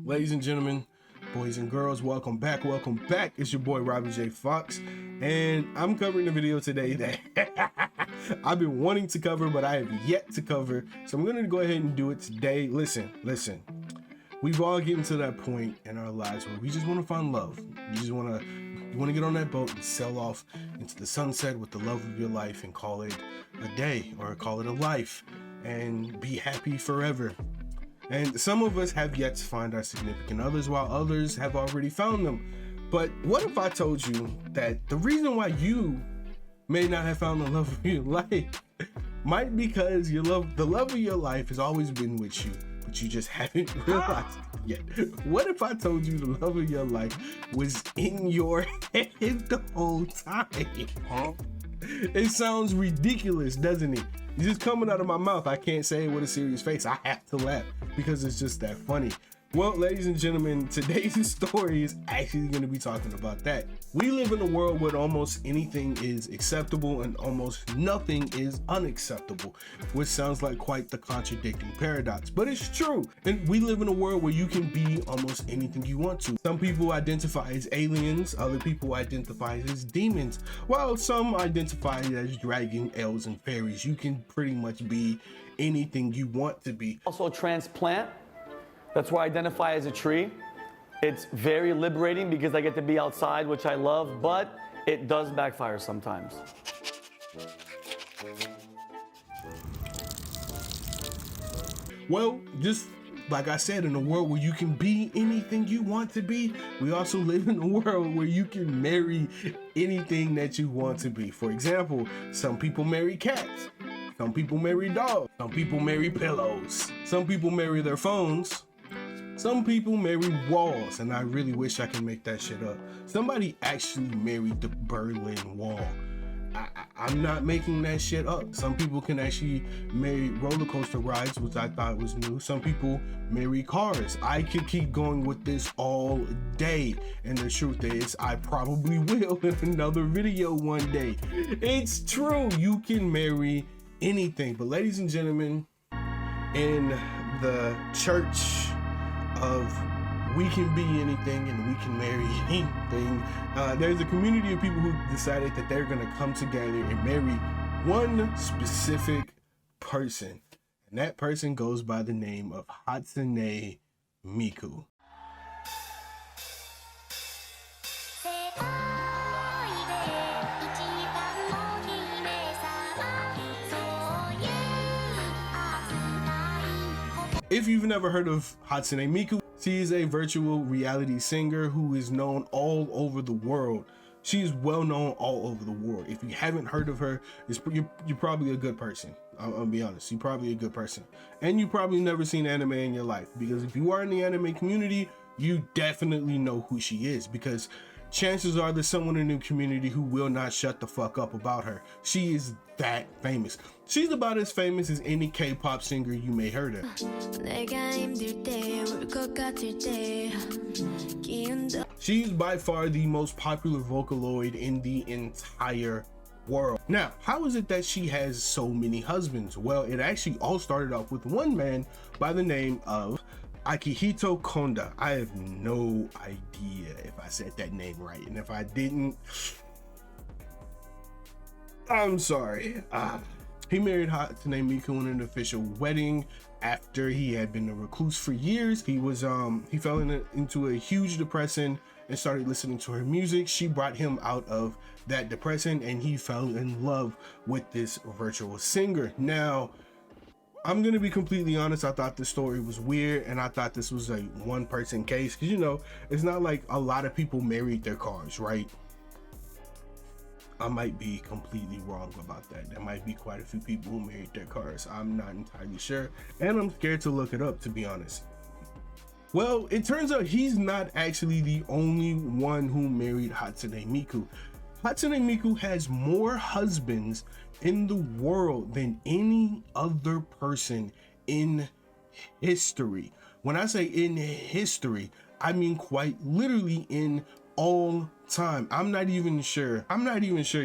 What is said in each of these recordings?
Ladies and gentlemen, boys and girls, welcome back. It's your boy Robbie J. Fox, and I'm covering a video today that I've been wanting to cover, but I have yet to cover. So I'm gonna go ahead and do it today. Listen. We've all gotten to that point in our lives where we just want to find love. You want to get on that boat and sail off into the sunset with the love of your life and call it a day or call it a life and be happy forever. And some of us have yet to find our significant others, while others have already found them. But what if I told you that the reason why you may not have found the love of your life might be because the love of your life has always been with you, but you just haven't realized it yet? What if I told you the love of your life was in your head the whole time? Huh? It sounds ridiculous, doesn't it? It's just coming out of my mouth. I can't say it with a serious face. I have to laugh because it's just that funny. Well, ladies and gentlemen, today's story is actually going to be talking about that. We live in a world where almost anything is acceptable and almost nothing is unacceptable, which sounds like quite the contradicting paradox, but it's true. And we live in a world where you can be almost anything you want to. Some people identify as aliens, other people identify as demons, while some identify as dragon, elves, and fairies. You can pretty much be anything you want to be. Also a transplant. That's where I identify as a tree. It's very liberating because I get to be outside, which I love, but it does backfire sometimes. Well, just like I said, in a world where you can be anything you want to be, we also live in a world where you can marry anything that you want to be. For example, some people marry cats. Some people marry dogs. Some people marry pillows. Some people marry their phones. Some people marry walls, and I really wish I could make that shit up. Somebody actually married the Berlin Wall. I'm not making that shit up. Some people can actually marry roller coaster rides, which I thought was new. Some people marry cars. I could keep going with this all day, and the truth is, I probably will in another video one day. It's true, you can marry anything. But ladies and gentlemen, in the church of we can be anything and we can marry anything, there's a community of people who decided that they're gonna come together and marry one specific person, and that person goes by the name of Hatsune Miku. If you've never heard of Hatsune Miku, she is a virtual reality singer who is known all over the world. She is well known all over the world. If you haven't heard of her, you're probably a good person. I'll be honest, you're probably a good person. And you probably never seen anime in your life, because if you are in the anime community, you definitely know who she is, because chances are there's someone in the community who will not shut the fuck up about her. She is that famous. She's about as famous as any K-pop singer you may heard of. She's by far the most popular Vocaloid in the entire world. Now, how is it that she has so many husbands? Well, it actually all started off with one man by the name of Akihito Konda. I have no idea if I said that name right, and if I didn't, I'm sorry. He married Hatsune Miku in an official wedding after he had been a recluse for years. He fell into a huge depression and started listening to her music. She brought him out of that depression, and he fell in love with this virtual singer. Now, I'm gonna be completely honest, I thought this story was weird, and I thought this was a one-person case, because, you know, it's not like a lot of people married their cars, right? I might be completely wrong about that. There might be quite a few people who married their cars. I'm not entirely sure, and I'm scared to look it up, to be honest. Well, it turns out he's not actually the only one who married Hatsune Miku. Hatsune Miku has more husbands in the world than any other person in history. When I say in history, I mean quite literally in all time. I'm not even sure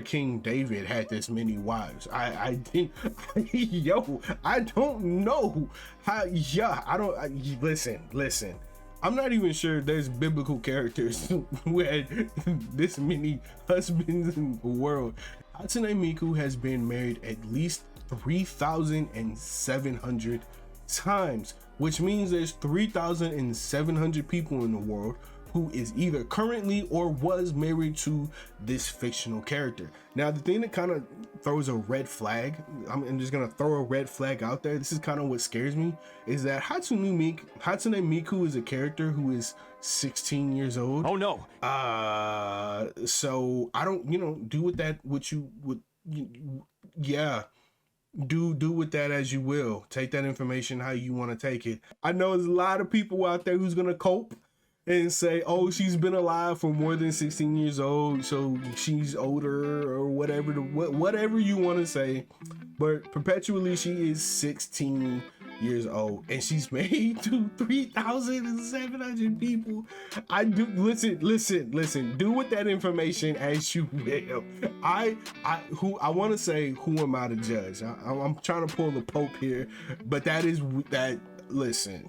King David had this many wives. I don't know how. Listen, I'm not even sure there's biblical characters who had this many husbands in the world. Hatsune Miku has been married at least 3,700 times, which means there's 3,700 people in the world who is either currently or was married to this fictional character. Now, the thing that kind of throws a red flag, I'm just gonna throw a red flag out there. This is kind of what scares me, is that Hatsune Miku is a character who is 16 years old. Oh no. So I don't, do with that what you would, yeah. Do with that as you will. Take that information how you want to take it. I know there's a lot of people out there who's gonna cope and say, oh, she's been alive for more than 16 years old, so she's older, or whatever you want to say. But perpetually, she is 16 years old, and she's married to 3,700 people. I do listen. Do with that information as you will. I want to say, who am I to judge? I'm trying to pull the Pope here, but listen.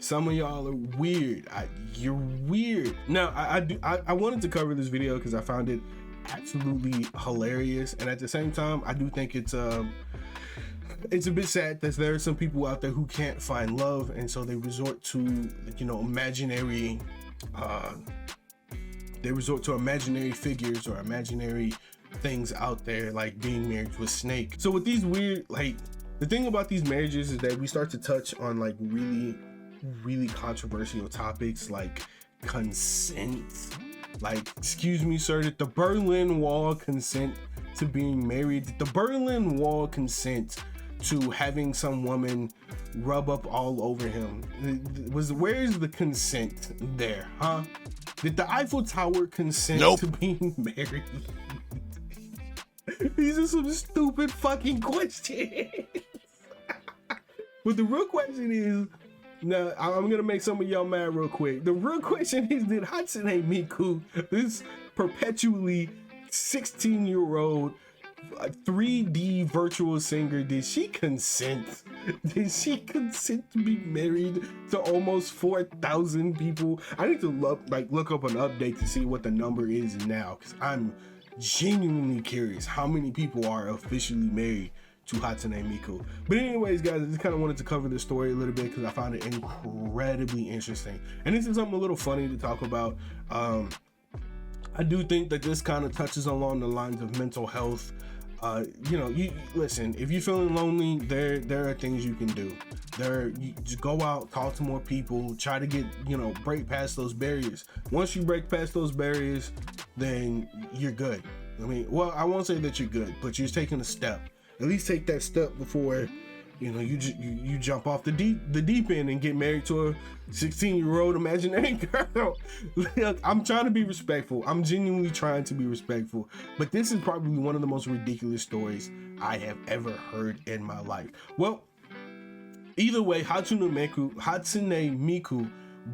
Some of y'all are weird. You're weird. Now, I wanted to cover this video because I found it absolutely hilarious, and at the same time, I do think it's a bit sad that there are some people out there who can't find love, and so they resort to imaginary figures or imaginary things out there, like being married to a snake. So with these weird, the thing about these marriages is that we start to touch on really controversial topics like consent. Like, excuse me, sir, did the Berlin Wall consent to being married? Did the Berlin Wall consent to having some woman rub up all over him? Where's the consent there, huh? Did the Eiffel Tower consent to being married? These are some stupid fucking questions. But the real question is, now, I'm gonna make some of y'all mad real quick. The real question is, did Hatsune Miku, this perpetually 16-year-old 3D virtual singer, did she consent? Did she consent to be married to almost 4,000 people? I need to look up an update to see what the number is now, because I'm genuinely curious how many people are officially married to Hatsune Miku. But anyways, guys, I just kind of wanted to cover this story a little bit because I found it incredibly interesting, and this is something a little funny to talk about. I do think that this kind of touches along the lines of mental health. You listen, if you're feeling lonely, there are things you can do. You just go out, talk to more people, try to get, break past those barriers. Once you break past those barriers, then you're good. I mean, well, I won't say that you're good, but you're taking a step. At least take that step before, you jump off the deep end and get married to a 16-year-old imaginary girl. Look, I'm trying to be respectful. I'm genuinely trying to be respectful. But this is probably one of the most ridiculous stories I have ever heard in my life. Well, either way, Hatsune Miku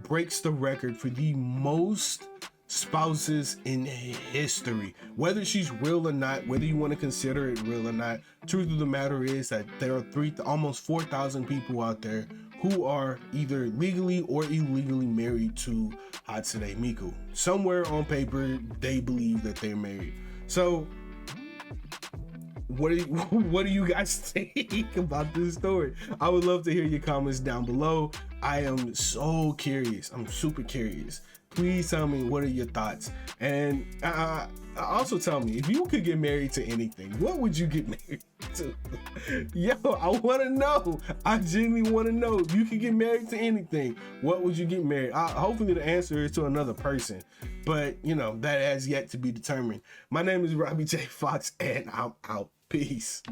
breaks the record for the most spouses in history. Whether she's real or not, whether you want to consider it real or not, truth of the matter is that there are almost 4,000 people out there who are either legally or illegally married to Hatsune Miku. Somewhere on paper, they believe that they're married. So what do you guys think about this story? I would love to hear your comments down below. I am so curious. I'm super curious. Please tell me, what are your thoughts? And also tell me, if you could get married to anything, what would you get married to? Yo, I want to know. I genuinely want to know. If you could get married to anything, what would you get married? Hopefully the answer is to another person, but that has yet to be determined. My name is Robbie J. Fox, and I'm out. Peace.